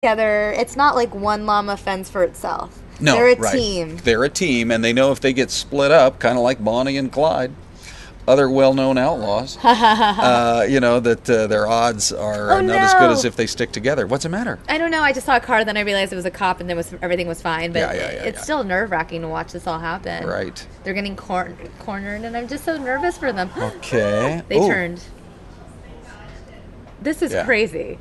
together. It's not like one llama fends for itself. No, They're a right. team. They're a team, and they know if they get split up, kind of like Bonnie and Clyde, other well-known outlaws, that their odds are Oh not as good no! as if they stick together. What's the matter? I don't know. I just saw a car, then I realized it was a cop, and then everything was fine. But it's Yeah. still nerve-wracking to watch this all happen. Right. They're getting cornered, and I'm just so nervous for them. Okay. They turned. This is crazy.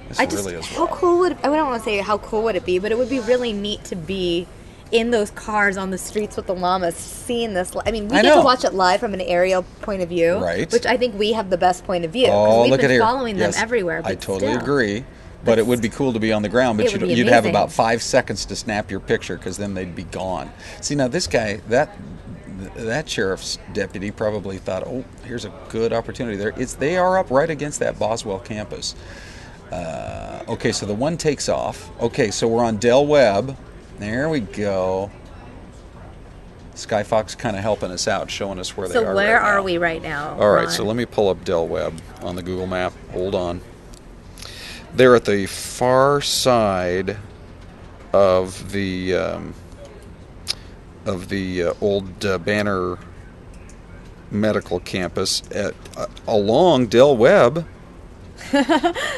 This really is how cool would I don't want to say how cool would it be, but it would be really neat to be in those cars on the streets with the llamas, seeing this. I mean, we get to watch it live from an aerial point of view, right? Which I think we have the best point of view because we've been following them everywhere. But I totally agree. But it would be cool to be on the ground. But you'd have about 5 seconds to snap your picture because then they'd be gone. See, now this guy, that sheriff's deputy probably thought, oh, here's a good opportunity there. They are up right against that Boswell campus. Okay, so the one takes off. Okay, so we're on Del Webb. There we go. Sky Fox kind of helping us out, showing us where they are. So where are we right now? All right, so let me pull up Del Webb on the Google map. Hold on. They're at the far side of the old Banner Medical Campus along Del Webb.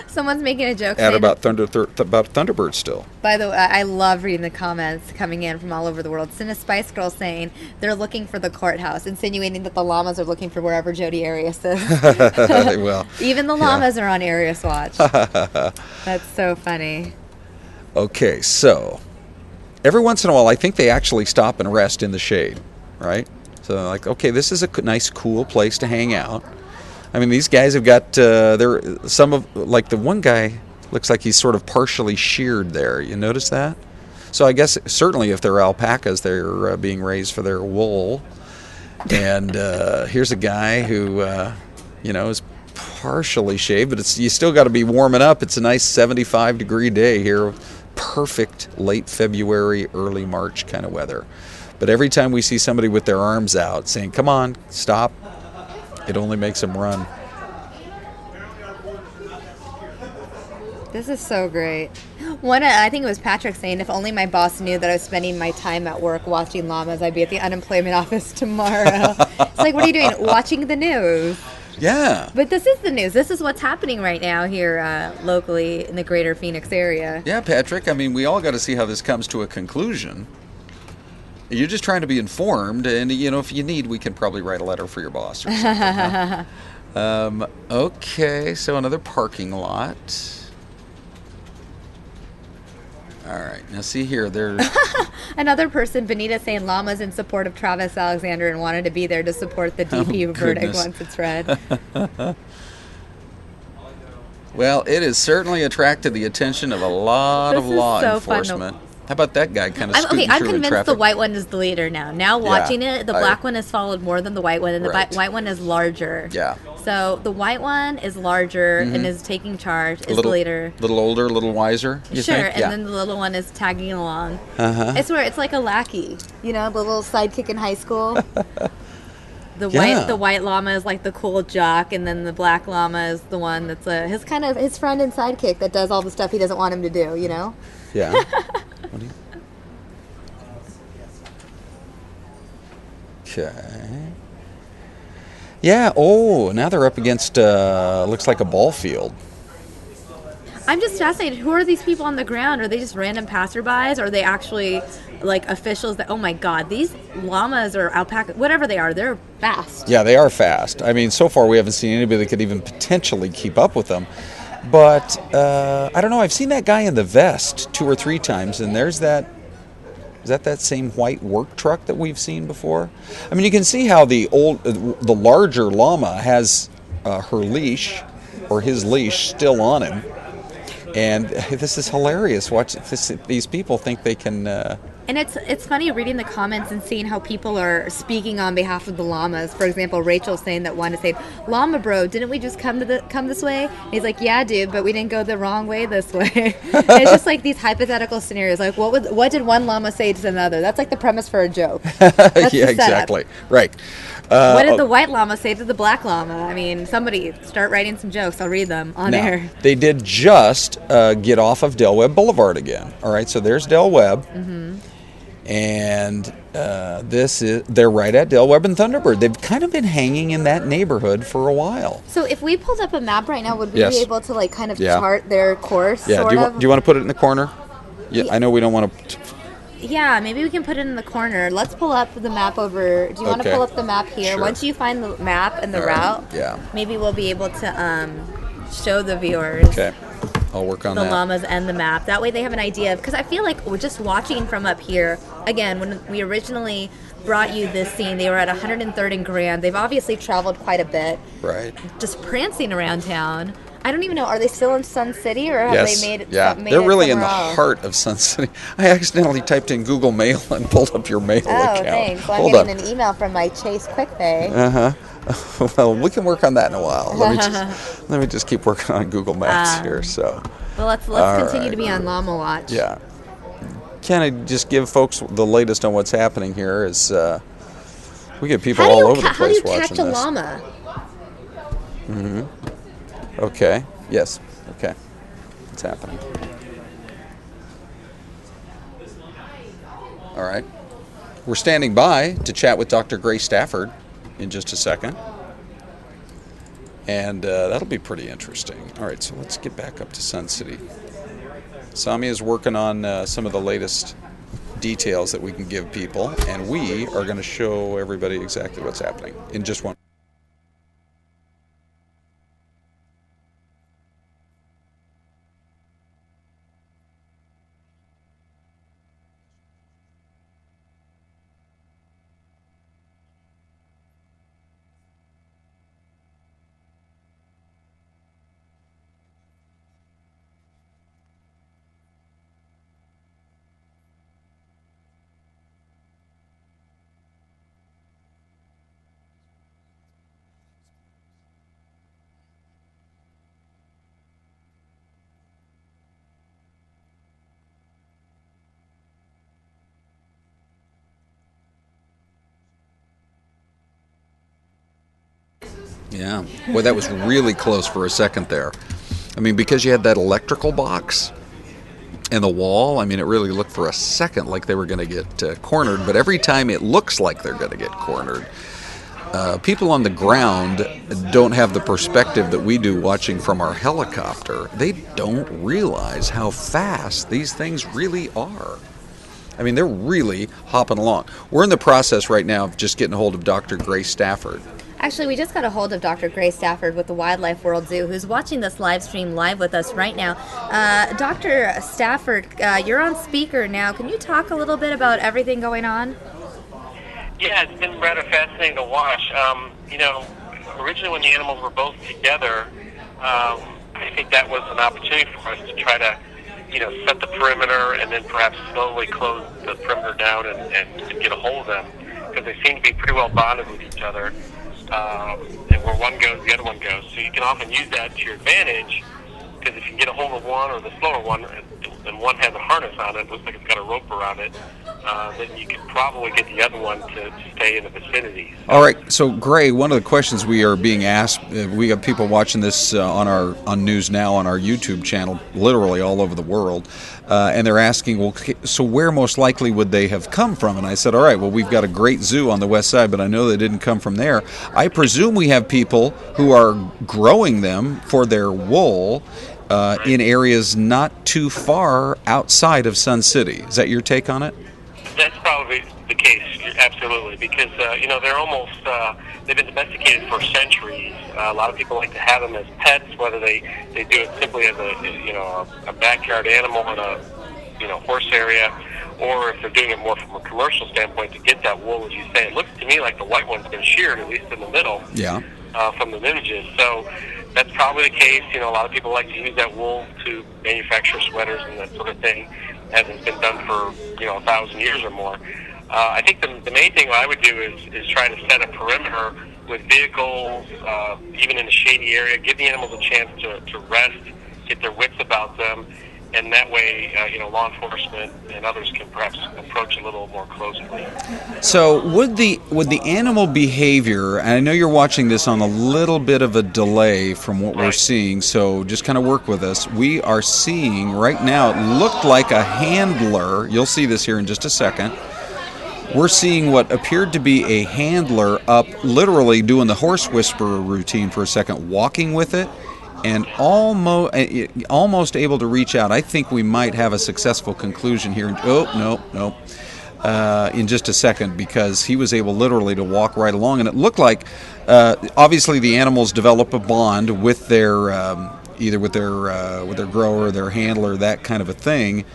Someone's making a joke at about Thunderbird still. By the way, I love reading the comments coming in from all over the world. Cinna Spice Girl saying they're looking for the courthouse, insinuating that the llamas are looking for wherever Jodi Arias is. Well, even the llamas are on Arias Watch. That's so funny. Okay, so every once in a while, I think they actually stop and rest in the shade, right? So like, okay, this is a nice, cool place to hang out. I mean, these guys have got like the one guy looks like he's sort of partially sheared there. You notice that? So I guess certainly if they're alpacas, they're being raised for their wool. And here's a guy who, is partially shaved, but you still got to be warming up. It's a nice 75-degree day here. Perfect late February, early March kind of weather. But every time we see somebody with their arms out saying, come on, stop, it only makes them run. This is so great. I think it was Patrick saying, if only my boss knew that I was spending my time at work watching llamas, I'd be at the unemployment office tomorrow. It's like, what are you doing? Watching the news. Yeah. But this is the news. This is what's happening right now here locally in the greater Phoenix area. Yeah, Patrick. I mean, we all got to see how this comes to a conclusion. You're just trying to be informed, and if you need, we can probably write a letter for your boss or something. Okay, so another parking lot. All right, now see here, there's another person, Benita, saying llamas in support of Travis Alexander and wanted to be there to support the DP verdict once it's read. Well, it has certainly attracted the attention of a lot of law enforcement. How about that guy kind of scooting I'm through in convinced traffic? the white one is the leader now. Now watching it, the black one has followed more than the white one, and the white one is larger. Yeah. So the white one is larger and is taking charge, is the leader. A little older, a little wiser, you think? And then the little one is tagging along. Uh-huh. It's like a lackey, the little sidekick in high school. The white llama is like the cool jock, and then the black llama is the one that's his friend and sidekick that does all the stuff he doesn't want him to do, Yeah. What do you... Okay. Yeah, now they're up against, looks like a ball field. I'm just fascinated. Who are these people on the ground? Are they just random passerbys? Or are they actually, like, officials that, oh my God, these llamas or alpaca, whatever they are, they're fast. Yeah, they are fast. I mean, so far we haven't seen anybody that could even potentially keep up with them. But, I don't know, I've seen that guy in the vest 2 or 3 times, and there's that, is that same white work truck that we've seen before? I mean, you can see how the larger llama has her leash, or his leash, still on him. And this is hilarious. Watch this, these people think they can And it's funny reading the comments and seeing how people are speaking on behalf of the llamas. For example, Rachel's saying that one is saying, "Llama bro, didn't we just come this way?" And he's like, "Yeah, dude, but we didn't go the wrong way this way." And it's just like these hypothetical scenarios. Like, what did one llama say to another? That's like the premise for a joke. That's Yeah, exactly. Right. What did the white llama say to the black llama? I mean, somebody start writing some jokes. I'll read them on air. They did just get off of Del Webb Boulevard again. All right, so there's Del Webb. Mm-hmm. And they're right at Del Webb and Thunderbird. They've kind of been hanging in that neighborhood for a while. So if we pulled up a map right now, would we be able to like kind of chart their course? Yeah. Do you want to put it in the corner? Yeah. I know we don't want to. Yeah, maybe we can put it in the corner. Let's pull up the map over. Do you want to pull up the map here? Sure. Once you find the map and the route, maybe we'll be able to show the viewers. Okay. I'll work on the that. llamas and the map. That way they have an idea. Because I feel like we're just watching from up here. Again, when we originally brought you this scene, they were at 103rd and Grand. They've obviously traveled quite a bit. Right. Just prancing around town. I don't even know. Are they still in Sun City, or have they made it? They're really in the heart of Sun City. I accidentally typed in Google Mail and pulled up your mail account. Oh, thanks. Well, I'm getting an email from my Chase QuickPay. Well, we can work on that in a while. Let me just keep working on Google Maps here. So. Well, let's continue to be on Llama Watch. Yeah. Can I just give folks the latest on what's happening here? Is we get people all over the place watching this. How do you catch a llama? Mm-hmm. Okay. Yes. Okay. What's happening? All right. We're standing by to chat with Dr. Grey Stafford in just a second. And that'll be pretty interesting. All right, so let's get back up to Sun City. Sami is working on some of the latest details that we can give people, and we are going to show everybody exactly what's happening in just one. Yeah. Boy, that was really close for a second there. I mean, because you had that electrical box and the wall, I mean, it really looked for a second like they were going to get cornered. But every time it looks like they're going to get cornered, people on the ground don't have the perspective that we do watching from our helicopter. They don't realize how fast these things really are. I mean, they're really hopping along. We're in the process right now of just getting a hold of Dr. Grey Stafford. Actually, we just got a hold of Dr. Grey Stafford with the Wildlife World Zoo, who's watching this live stream live with us right now. Dr. Stafford, you're on speaker now. Can you talk a little bit about everything going on? Yeah, it's been rather fascinating to watch. Originally when the animals were both together, I think that was an opportunity for us to try to, set the perimeter and then perhaps slowly close the perimeter down and get a hold of them, because they seem to be pretty well bonded with each other. And where one goes, the other one goes. So you can often use that to your advantage, because if you get a hold of one or the slower one, and one has a harness on it, looks like it's got a rope around it, then you can probably get the other one to stay in the vicinity. All right. So, Grey, one of the questions we are being asked, we have people watching this on News Now on our YouTube channel, literally all over the world, and they're asking, well, so where most likely would they have come from? And I said, all right, well, we've got a great zoo on the west side, but I know they didn't come from there. I presume we have people who are growing them for their wool in areas not too far outside of Sun City. Is that your take on it? That's probably the case, absolutely, because, they're almost, they've been domesticated for centuries. A lot of people like to have them as pets, whether they do it simply as a backyard animal in a horse area, or if they're doing it more from a commercial standpoint to get that wool, as you say. It looks to me like the white one's been sheared, at least in the middle, from the images. So that's probably the case. A lot of people like to use that wool to manufacture sweaters and that sort of thing. as has been done for 1,000 years or more. I think the main thing I would do is try to set a perimeter with vehicles, even in a shady area, give the animals a chance to rest, get their wits about them, and that way, law enforcement and others can perhaps approach a little more closely. So would the animal behavior, and I know you're watching this on a little bit of a delay from what we're seeing, so just kind of work with us. We are seeing right now, it looked like a handler, you'll see this here in just a second. We're seeing what appeared to be a handler up literally doing the horse whisperer routine for a second, walking with it, and almost able to reach out. I think we might have a successful conclusion here. In just a second, because he was able literally to walk right along, and it looked like obviously the animals develop a bond with their either with their grower, their handler, that kind of a thing.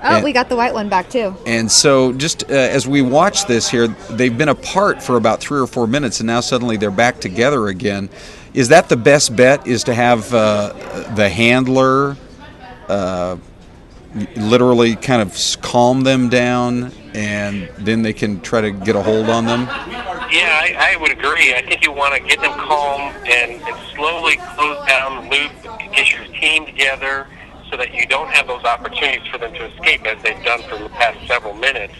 Oh, we got the white one back too. And so just as we watch this here, they've been apart for about 3 or 4 minutes, and now suddenly they're back together again. Is that the best bet, is to have the handler literally kind of calm them down, and then they can try to get a hold on them? Yeah, I would agree. I think you want to get them calm and slowly close down the loop, get your team together, so that you don't have those opportunities for them to escape, as they've done for the past several minutes,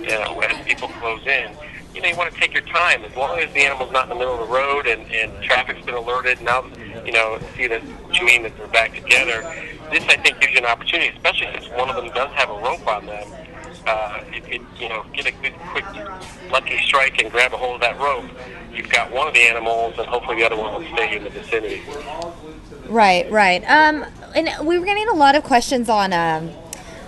as people close in. You want to take your time. As long as the animal's not in the middle of the road and traffic's been alerted, now, see that you mean that they're back together. This, I think, gives you an opportunity, especially since one of them does have a rope on them. Get a good, quick, lucky strike and grab a hold of that rope. You've got one of the animals, and hopefully the other one will stay in the vicinity. Right. And we were getting a lot of questions on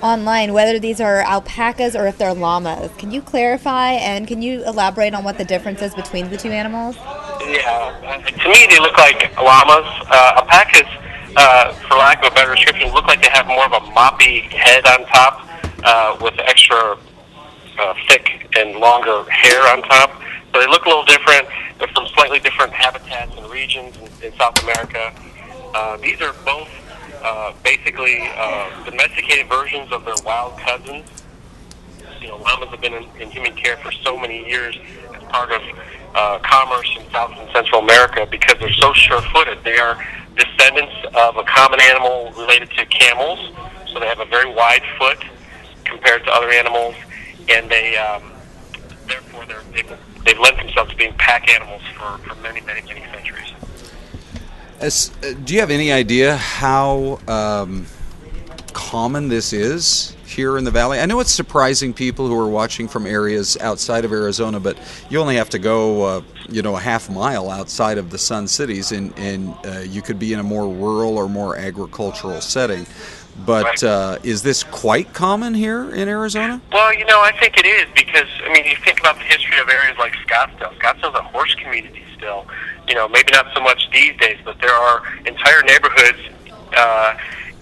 online whether these are alpacas or if they're llamas. Can you clarify, and can you elaborate on what the difference is between the two animals? Yeah, to me they look like llamas. Alpacas, for lack of a better description, look like they have more of a moppy head on top with extra thick and longer hair on top. So they look a little different. They're from slightly different habitats and regions in South America. These are both basically domesticated versions of their wild cousins. Llamas have been in human care for so many years as part of commerce in South and Central America because they're so sure-footed. They are descendants of a common animal related to camels, so they have a very wide foot compared to other animals, and therefore they've lent themselves to being pack animals for many, many, many centuries. Do you have any idea how common this is here in the valley? I know it's surprising people who are watching from areas outside of Arizona, but you only have to go, a half mile outside of the Sun Cities, and you could be in a more rural or more agricultural setting. But is this quite common here in Arizona? Well, I think it is because, you think about the history of areas like Scottsdale. Scottsdale's a horse community still. Maybe not so much these days, but there are entire neighborhoods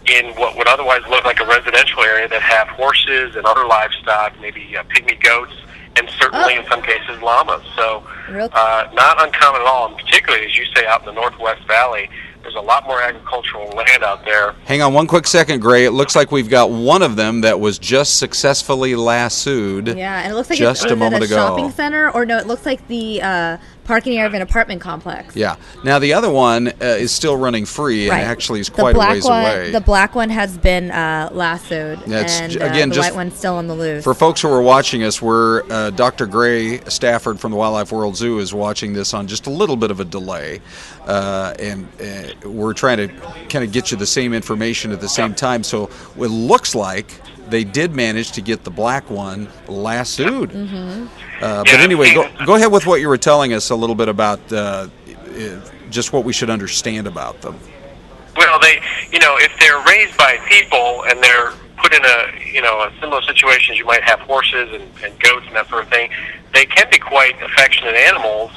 in what would otherwise look like a residential area that have horses and other livestock, maybe pygmy goats, and certainly in some cases llamas. So not uncommon at all, and particularly, as you say, out in the Northwest Valley, there's a lot more agricultural land out there. Hang on one quick second, Gray. It looks like we've got one of them that was just successfully lassoed. Yeah, and it looks like just a moment ago. Shopping center, or no, it looks like the parking area of an apartment complex. Yeah. Now the other one is still running free, and actually is quite a ways away. The black one has been lassoed, and again, the white one's still on the loose. For folks who are watching us, we're Dr. Grey Stafford from the Wildlife World Zoo is watching this on just a little bit of a delay, and we're trying to kind of get you the same information at the same time. So it looks like they did manage to get the black one lassoed. Mm-hmm. But anyway, go ahead with what you were telling us a little bit about just what we should understand about them. Well, if they're raised by people and they're put in a similar situation as you might have horses and goats and that sort of thing, they can be quite affectionate animals.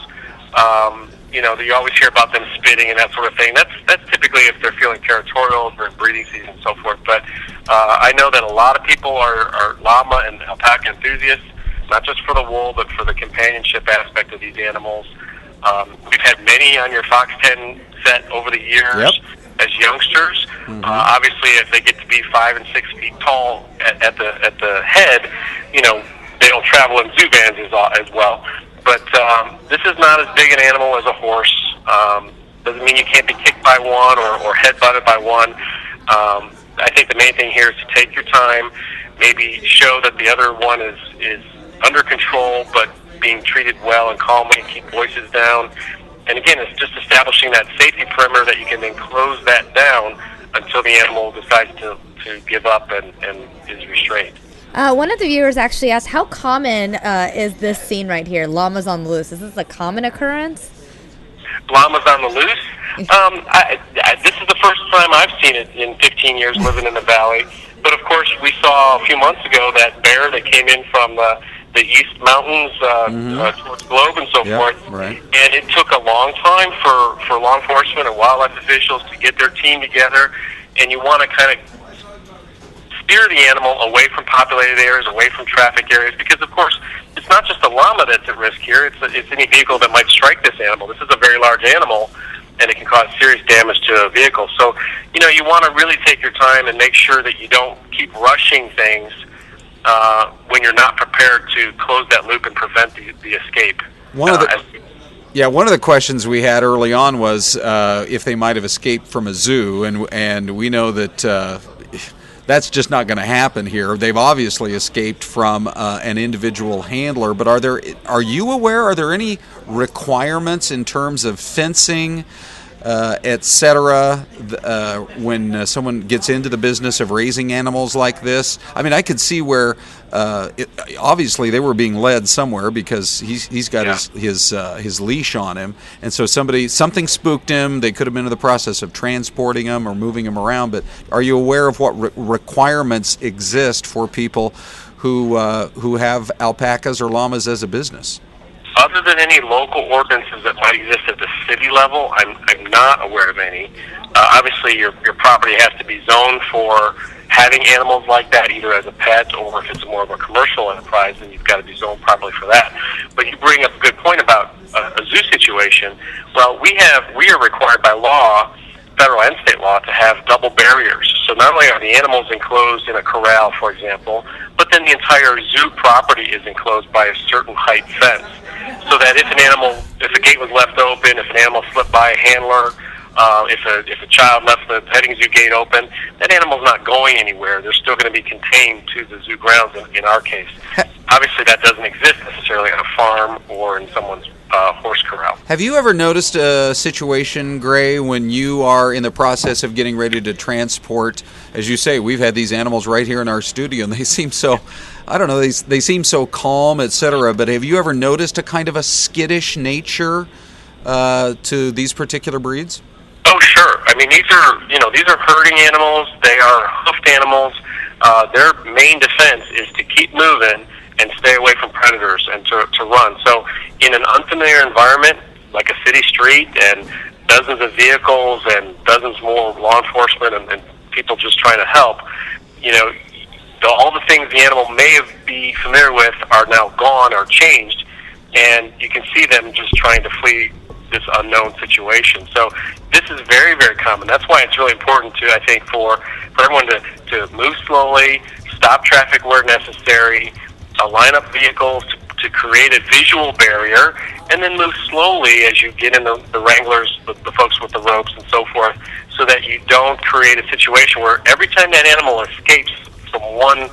You always hear about them spitting and that sort of thing. That's typically if they're feeling territorial during breeding season and so forth. But I know that a lot of people are llama and alpaca enthusiasts, not just for the wool, but for the companionship aspect of these animals. We've had many on your Fox 10 set over the years as youngsters. Obviously, if they get to be 5 and 6 feet tall at the head, they don't travel in zoo vans as well. But this is not as big an animal as a horse. Doesn't mean you can't be kicked by one or head-butted by one. I think the main thing here is to take your time, maybe show that the other one is under control, but being treated well and calmly, and keep voices down. And again, it's just establishing that safety perimeter that you can then close that down until the animal decides to give up and is restrained. One of the viewers actually asked, how common is this scene right here, llamas on the loose? Is this a common occurrence? Llamas on the loose? This is the first time I've seen it in 15 years living in the valley. But of course, we saw a few months ago that bear that came in from the East Mountains towards Globe and so forth. Right. And it took a long time for law enforcement and wildlife officials to get their team together. And you want to kind of steer the animal away from populated areas, away from traffic areas, because of course it's not just a llama that's at risk here. It's any vehicle that might strike this animal. This is a very large animal, and it can cause serious damage to a vehicle. So, you want to really take your time and make sure that you don't keep rushing things when you're not prepared to close that loop and prevent the escape. One of the questions we had early on was if they might have escaped from a zoo, and we know that that's just not going to happen here. They've obviously escaped from an individual handler, but are you aware, are there any requirements in terms of fencing, etc., when someone gets into the business of raising animals like this? I mean, I could see where obviously they were being led somewhere because he's got his leash on him, and so something spooked him. They could have been in the process of transporting him or moving him around. But are you aware of what requirements exist for people who have alpacas or llamas as a business? Other than any local ordinances that might exist at the city level, I'm not aware of any. Obviously, your property has to be zoned for having animals like that, either as a pet or if it's more of a commercial enterprise, then you've got to be zoned properly for that. But you bring up a good point about a zoo situation. Well, we are required by law, federal and state law, to have double barriers. So not only are the animals enclosed in a corral, for example, but then the entire zoo property is enclosed by a certain height fence. So that if a gate was left open, if an animal slipped by a handler, if a child left the petting zoo gate open, that animal's not going anywhere. They're still going to be contained to the zoo grounds in our case. Obviously, that doesn't exist necessarily on a farm or in someone's horse corral. Have you ever noticed a situation, Gray, when you are in the process of getting ready to transport? As you say, we've had these animals right here in our studio, and they seem so, I don't know, they seem so calm, etc. But have you ever noticed a kind of a skittish nature to these particular breeds? Oh, sure. I mean, these are herding animals. They are hoofed animals. Their main defense is to keep moving and stay away from predators and to run. So in an unfamiliar environment, like a city street and dozens of vehicles and dozens more law enforcement and people just trying to help, all the things the animal may be familiar with are now gone or changed, and you can see them just trying to flee this unknown situation. So this is very, very common. That's why it's really important to, I think, for everyone to move slowly, stop traffic where necessary, line up vehicles to create a visual barrier, and then move slowly as you get in the wranglers, the folks with the ropes and so forth, so that you don't create a situation where every time that animal escapes from one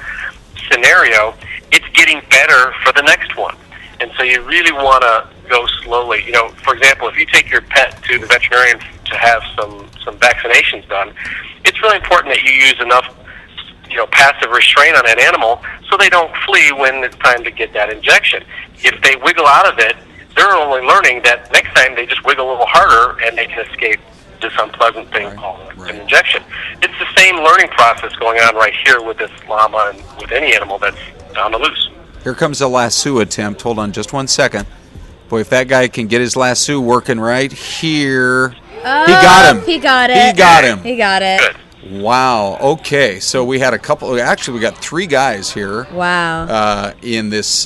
scenario, it's getting better for the next one. And so you really want to go slowly. For example, if you take your pet to the veterinarian to have some vaccinations done, it's really important that you use enough passive restraint on that animal so they don't flee when it's time to get that injection. If they wiggle out of it, they're only learning that next time they just wiggle a little harder and they can escape this unpleasant thing called an injection. It's the same learning process going on right here with this llama and with any animal that's on the loose. Here comes a lasso attempt. Hold on just one second. Boy, if that guy can get his lasso working right here. Oh, he got him. He got it. He got him. He got it. Good. Wow. Okay. So we had actually we got 3 guys here. Wow. In this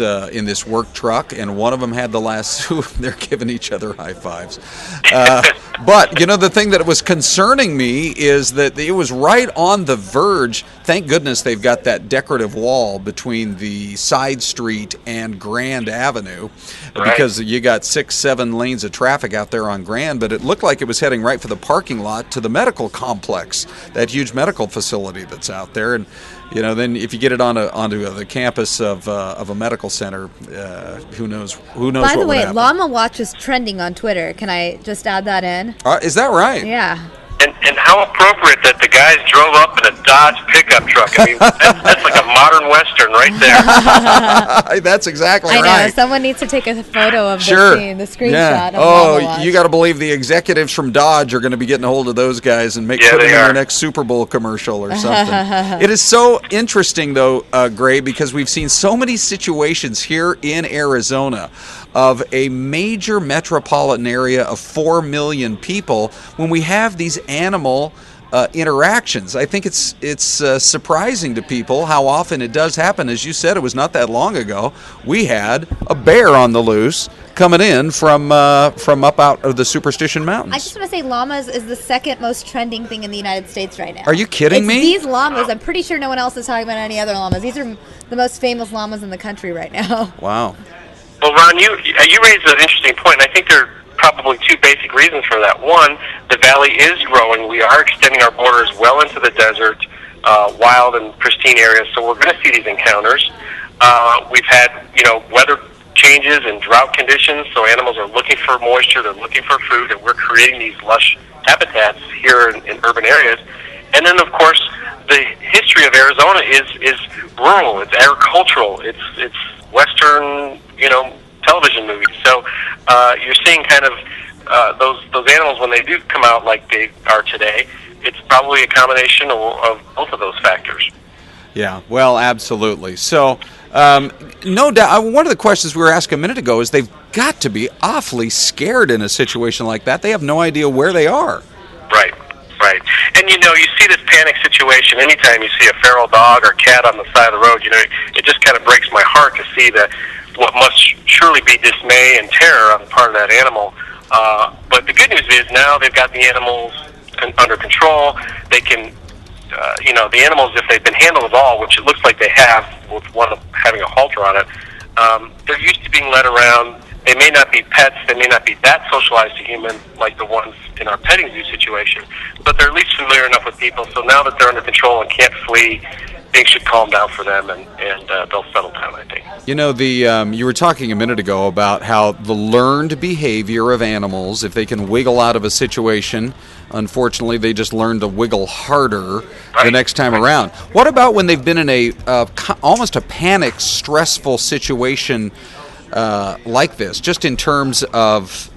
work truck, and one of them had the lasso. They're giving each other high fives. But, the thing that was concerning me is that it was right on the verge. Thank goodness they've got that decorative wall between the side street and Grand Avenue, because you got 6-7 lanes of traffic out there on Grand, but it looked like it was heading right for the parking lot to the medical complex, that huge medical facility that's out there. And, then if you get it onto the campus of a medical center, who knows? By the way, would Llama Watch is trending on Twitter. Can I just add that in? Is that right? Yeah. And how appropriate that the guys drove up in a Dodge pickup truck. I mean, that's like a modern Western right there. That's exactly right. I know. Someone needs to take a photo of the scene, the screenshot of Llama Watch. You got to believe the executives from Dodge are going to be getting a hold of those guys and put them in their next Super Bowl commercial or something. It is so interesting, though, Gray, because we've seen so many situations here in Arizona of a major metropolitan area of 4 million people when we have these animal interactions. I think it's surprising to people how often it does happen. As you said, it was not that long ago. We had a bear on the loose coming in from up out of the Superstition Mountains. I just want to say llamas is the second most trending thing in the United States right now. Are you kidding me? These llamas, I'm pretty sure no one else is talking about any other llamas. These are the most famous llamas in the country right now. Wow. Well, Ron, you raised an interesting point, and I think there are probably two basic reasons for that. One, the valley is growing. We are extending our borders well into the desert, wild and pristine areas, so we're going to see these encounters. We've had, weather changes and drought conditions, so animals are looking for moisture, they're looking for food, and we're creating these lush habitats here in urban areas. And then, of course, the history of Arizona is rural, it's agricultural, it's Western, television movies. So you're seeing kind of those animals when they do come out like they are today. It's probably a combination of both of those factors. Yeah, well, absolutely. So, no doubt, one of the questions we were asking a minute ago is they've got to be awfully scared in a situation like that. They have no idea where they are. Right. And, you see this panic situation anytime you see a feral dog or cat on the side of the road. It just kind of breaks my heart to see what must surely be dismay and terror on the part of that animal. But the good news is now they've got the animals under control. They can, the animals, if they've been handled at all, which it looks like they have with one having a halter on it, they're used to being led around. They may not be pets. They may not be that socialized to humans like the ones in our petting zoo situation, but they're at least familiar enough with people. So now that they're under control and can't flee, things should calm down for them, and they'll settle down, I think. You were talking a minute ago about how the learned behavior of animals, if they can wiggle out of a situation, unfortunately, they just learn to wiggle harder the next time around. What about when they've been in almost a panic, stressful situation like this, just in terms of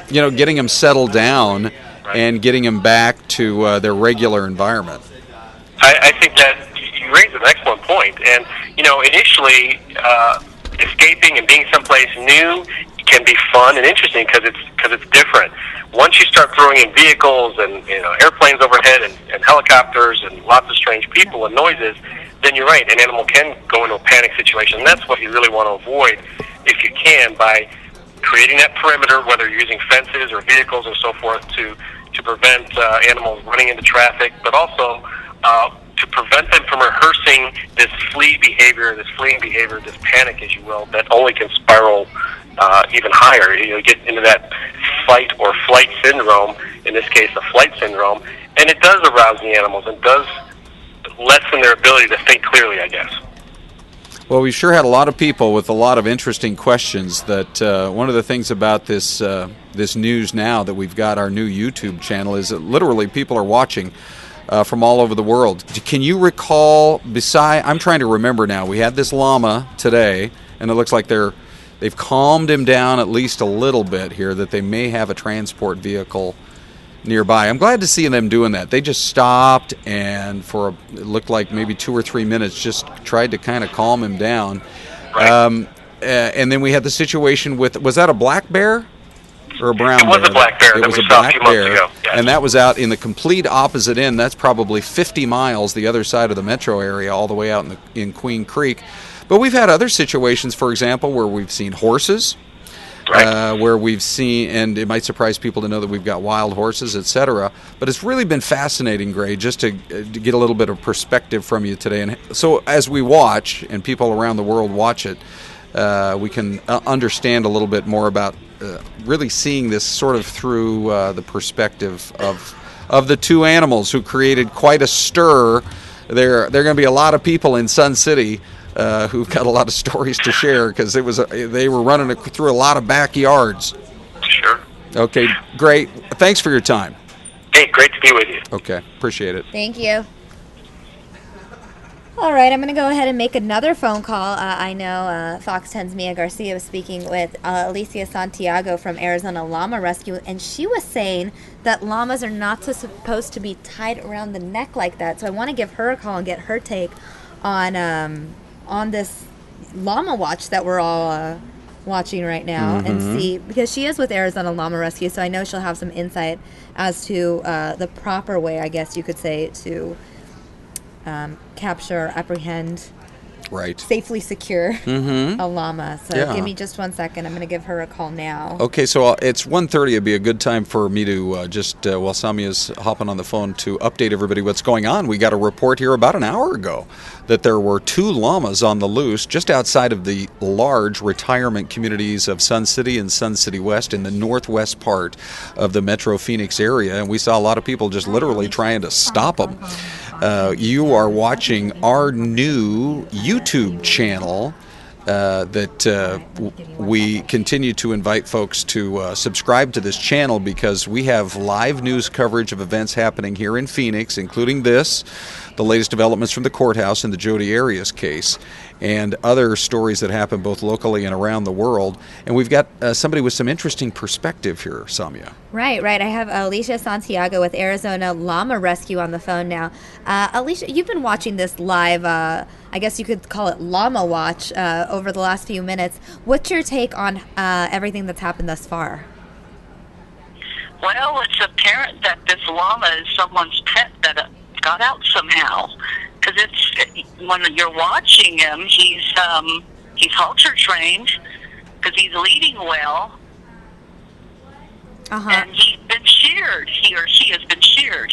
getting them settled down and getting them back to their regular environment? I think that you raised an excellent point. And, initially, escaping and being someplace new can be fun and interesting because it's different. Once you start throwing in vehicles and airplanes overhead and helicopters and lots of strange people and noises, then you're right, an animal can go into a panic situation. And that's what you really want to avoid if you can, by creating that perimeter, whether you're using fences or vehicles or so forth, to prevent animals running into traffic, but also to prevent them from rehearsing this fleeing behavior, this panic, as you will, that only can spiral even higher. You get into that fight or flight syndrome, in this case a flight syndrome, and it does arouse the animals and does lessen their ability to think clearly, I guess. Well, we sure had a lot of people with a lot of interesting questions. That one of the things about this news now that we've got our new YouTube channel is that literally people are watching from all over the world. Can you recall, I'm trying to remember now, we had this llama today, and it looks like they've calmed him down at least a little bit here, that they may have a transport vehicle nearby. I'm glad to see them doing that. They just stopped and it looked like maybe 2 or 3 minutes just tried to kind of calm him down. Right. And then we had the situation was that a black bear? Or a brown bear? It was a black bear. It was a black bear, yes. And that was out in the complete opposite end. That's probably 50 miles the other side of the metro area, all the way out in Queen Creek. But we've had other situations, for example, where we've seen horses. Right. where we've seen, and it might surprise people to know that we've got wild horses, etc. But it's really been fascinating, Gray, just to get a little bit of perspective from you today. And so as we watch, and people around the world watch it, we can understand a little bit more about really seeing this sort of through the perspective of the two animals who created quite a stir. There are going to be a lot of people in Sun City who've got a lot of stories to share, because they were running through a lot of backyards. Sure. Okay, great. Thanks for your time. Hey, great to be with you. Okay, appreciate it. Thank you. All right, I'm going to go ahead and make another phone call. I know Fox 10's Mia Garcia was speaking with Alicia Santiago from Arizona Llama Rescue, and she was saying that llamas are not supposed to be tied around the neck like that. So I want to give her a call and get her take on this llama watch that we're all watching right now, and see, because she is with Arizona Llama Rescue, so I know she'll have some insight as to the proper way, I guess you could say, to capture, apprehend, Right. safely secure a llama. So Yeah. give me just 1 second. I'm going to give her a call now. Okay, so it's 1:30. It'd be a good time for me to while Samia's hopping on the phone, to update everybody what's going on. We got a report here about an hour ago that there were 2 llamas on the loose just outside of the large retirement communities of Sun City and Sun City West in the northwest part of the Metro Phoenix area, and we saw a lot of people just literally trying to stop them. You are watching our new YouTube channel that we continue to invite folks to subscribe to this channel, because we have live news coverage of events happening here in Phoenix, including this, the latest developments from the courthouse in the Jody Arias case, and other stories that happen both locally and around the world. And we've got somebody with some interesting perspective here, Samia. Right. I have Alicia Santiago with Arizona Llama Rescue on the phone now. Alicia, you've been watching this live, I guess you could call it Llama Watch, over the last few minutes. What's your take on everything that's happened thus far? Well, it's apparent that this llama is someone's pet that got out somehow. Because when you're watching him, he's halter trained, because he's leading well, and he's been sheared. He or she has been sheared.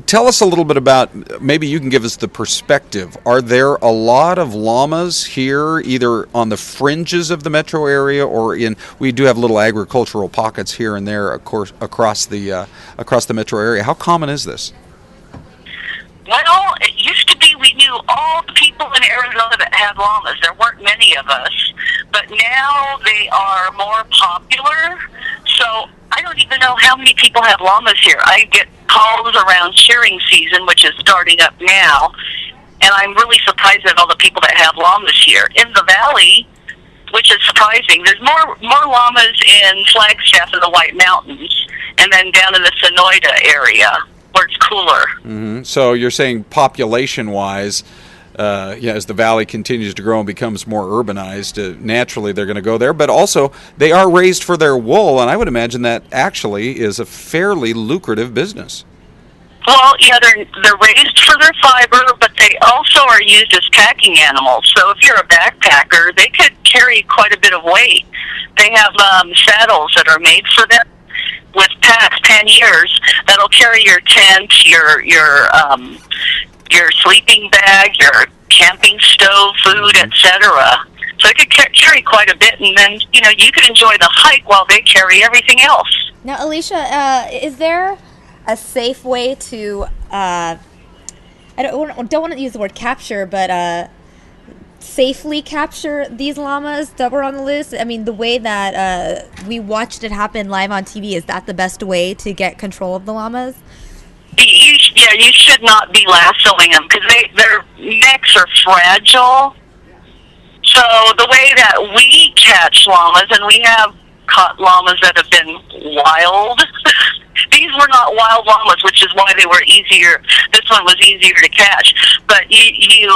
Tell us a little bit about, maybe you can give us the perspective. Are there a lot of llamas here, either on the fringes of the metro area, or we do have little agricultural pockets here and there, of course, across the metro area? How common is this? Well, it used to be we knew all the people in Arizona that had llamas. There weren't many of us, but now they are more popular. So I don't even know how many people have llamas here. I get calls around shearing season, which is starting up now, and I'm really surprised at all the people that have llamas here. In the valley, which is surprising, there's more llamas in Flagstaff in the White Mountains, and then down in the Sonoyta area, where it's cooler. So you're saying population-wise, as the valley continues to grow and becomes more urbanized, naturally they're going to go there. But also, they are raised for their wool, and I would imagine that actually is a fairly lucrative business. Well, yeah, they're raised for their fiber, but they also are used as packing animals. So if you're a backpacker, they could carry quite a bit of weight. They have saddles that are made for them with panniers that'll carry your tent, your sleeping bag, your camping stove, food, etc. So it could carry quite a bit, and then you could enjoy the hike while they carry everything else. Now, Alicia, is there a safe way to I don't want to use the word capture, but safely capture these llamas that were on the loose? I mean, the way that we watched it happen live on TV, is that the best way to get control of the llamas? You should not be lassoing them, because their necks are fragile. So the way that we catch llamas, and we have caught llamas that have been wild. These were not wild llamas, which is why they were easier. This one was easier to catch. But you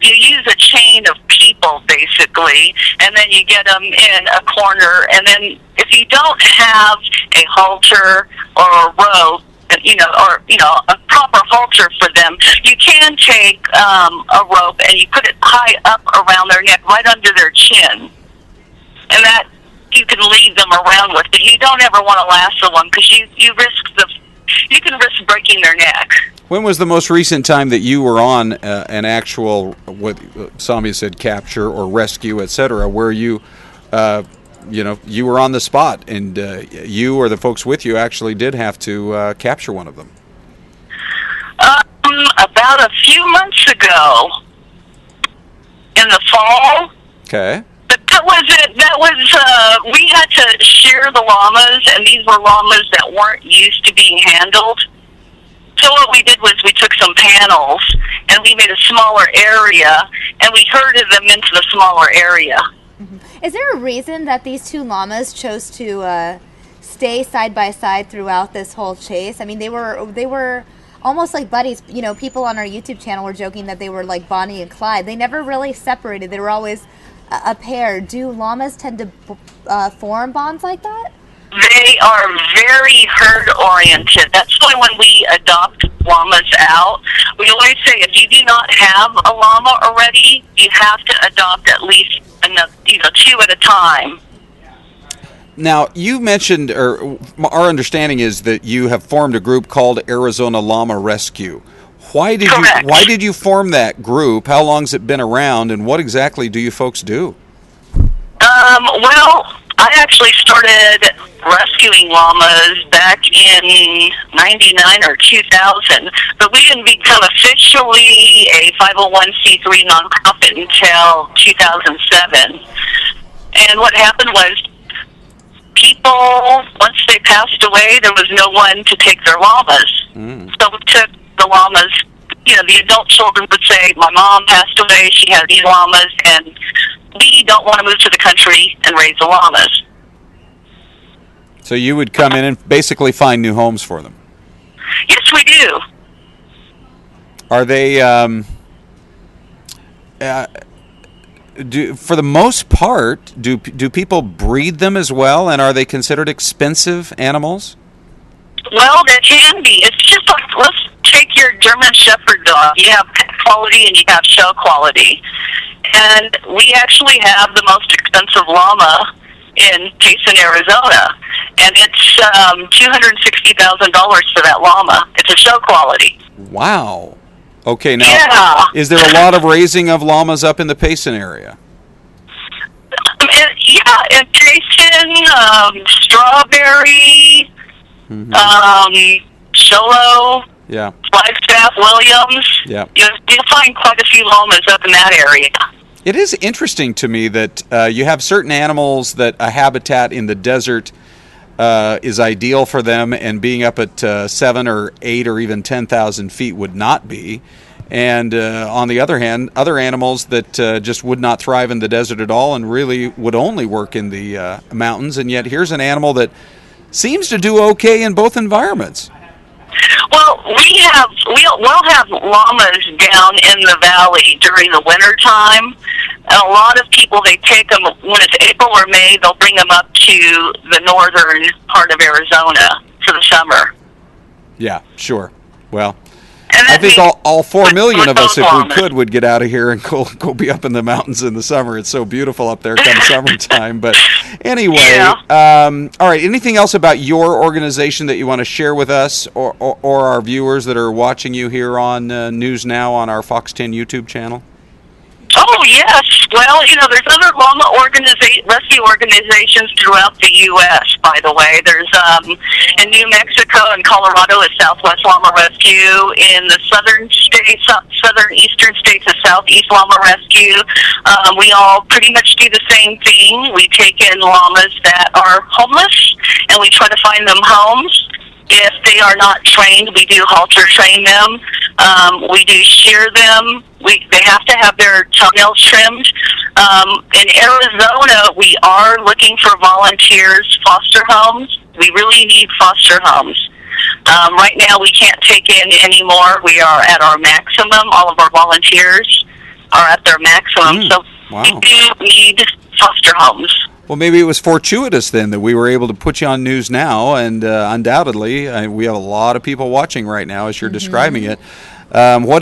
use a chain of people, basically, and then you get them in a corner. And then if you don't have a halter or a rope, a proper halter for them, you can take a rope and you put it high up around their neck, right under their chin. and that you can leave them around with, but you don't ever want to lasso one because you can risk breaking their neck. When was the most recent time that you were on an actual, what Samia said, capture or rescue, etc., where you were on the spot and you or the folks with you actually did have to capture one of them? About a few months ago, in the fall. Okay. But that was it. That was, we had to shear the llamas, and these were llamas that weren't used to being handled. So what we did was we took some panels, and we made a smaller area, and we herded them into the smaller area. Mm-hmm. Is there a reason that these two llamas chose to stay side by side throughout this whole chase? I mean, they were almost like buddies. You know, people on our YouTube channel were joking that they were like Bonnie and Clyde. They never really separated. They were always a pair. Do llamas tend to form bonds like that? They are very herd-oriented. That's why when we adopt llamas out, we always say if you do not have a llama already, you have to adopt at least two at a time. Now, you mentioned, or our understanding is that you have formed a group called Arizona Llama Rescue. Why did you form that group? How long has it been around, and what exactly do you folks do? Well, I actually started rescuing llamas back in 99 or 2000, but we didn't become officially a 501c3 nonprofit until 2007. And what happened was people, once they passed away, there was no one to take their llamas. So we took the llamas. You know, the adult children would say, my mom passed away, she had these llamas, and we don't want to move to the country and raise the llamas. So you would come in and basically find new homes for them? Yes, we do. Are they, for the most part, do people breed them as well, and are they considered expensive animals? Well, they can be. It's just like, let's take your German Shepherd dog. You have pet quality and you have show quality. And we actually have the most expensive llama in Payson, Arizona. And it's $260,000 for that llama. It's a show quality. Wow. Okay, now, Is there a lot of raising of llamas up in the Payson area? In Payson, Strawberry, Sholo, Flagstaff, Williams. Yeah. You'll find quite a few llamas up in that area. It is interesting to me that you have certain animals that a habitat in the desert is ideal for them, and being up at 7 or 8 or even 10,000 feet would not be. And on the other hand, other animals that just would not thrive in the desert at all and really would only work in the mountains. And yet here's an animal that seems to do okay in both environments. Well, we'll have llamas down in the valley during the winter time. And a lot of people, they take them when it's April or May. They'll bring them up to the northern part of Arizona for the summer. Yeah, sure. Well, I think all 4 million of us, if we could, would get out of here and go be up in the mountains in the summer. It's so beautiful up there come summertime. But anyway, all right, anything else about your organization that you want to share with us or our viewers that are watching you here on News Now on our Fox 10 YouTube channel? Oh, yes. Well, there's other llama rescue organizations throughout the U.S., by the way. There's in New Mexico and Colorado is Southwest Llama Rescue. In the southeastern states is Southeast Llama Rescue. We all pretty much do the same thing. We take in llamas that are homeless, and we try to find them homes. If they are not trained, we do halter train them. We do shear them. They have to have their toenails trimmed. In Arizona, we are looking for volunteers, foster homes. We really need foster homes. Right now, we can't take in any more. We are at our maximum. All of our volunteers are at their maximum. So we do need foster homes. Well, maybe it was fortuitous then that we were able to put you on News Now, and undoubtedly we have a lot of people watching right now as you're describing it. What